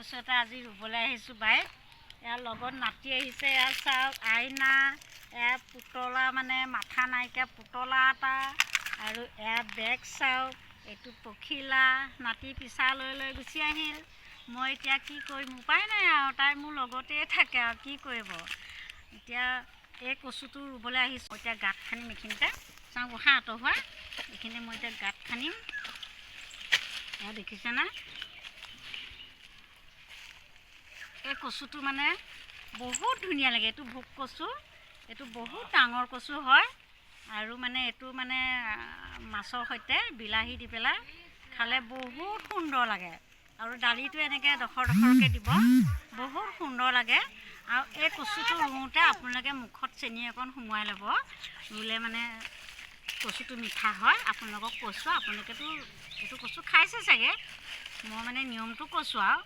কচু এটা আজি ৰুবলৈ আহিছোঁ বাৰীত। ইয়াৰ লগত নাতি আহিছে। ইয়াৰ চাওক আইনা, এয়া পুতলা মানে মাথা নাইকিয়া পুতলা এটা, আৰু এয়া বেগ চাওক, এইটো পখিলা। নাতি পিছা লৈ লৈ গুচি আহিল। মই এতিয়া কি কৰিম, উপায় নাই আৰু, তাই মোৰ লগতেই থাকে আৰু কি কৰিব। এতিয়া এই কচুটো ৰুবলৈ আহিছোঁ। এতিয়া গাঁত খান্দিম এইখিনিতে, চাওঁ বহা আঁতৰোৱা। এইখিনি মই এতিয়া গাঁত খান্দিম। এয়া দেখিছেনে, এই কচুটো মানে বহুত ধুনীয়া লাগে। এইটো ভোগ কচু, এইটো বহুত ডাঙৰ কচু হয়। আৰু মানে এইটো মানে মাছৰ সৈতে বিলাহী দি পেলাই খালে বহুত সুন্দৰ লাগে। আৰু দালিটো এনেকৈ ডখৰ ডখৰকৈ দিব, বহুত সুন্দৰ লাগে। আৰু এই কচুটো ৰুওঁতে আপোনালোকে মুখত চেনি অকণ সুমুৱাই ল'ব, ৰুলে মানে কচুটো মিঠা হয়। আপোনালোকক কৈছোঁ, আপোনালোকেতো এইটো কচু খাইছে চাগে, মই মানে নিয়মটো কৈছোঁ আৰু।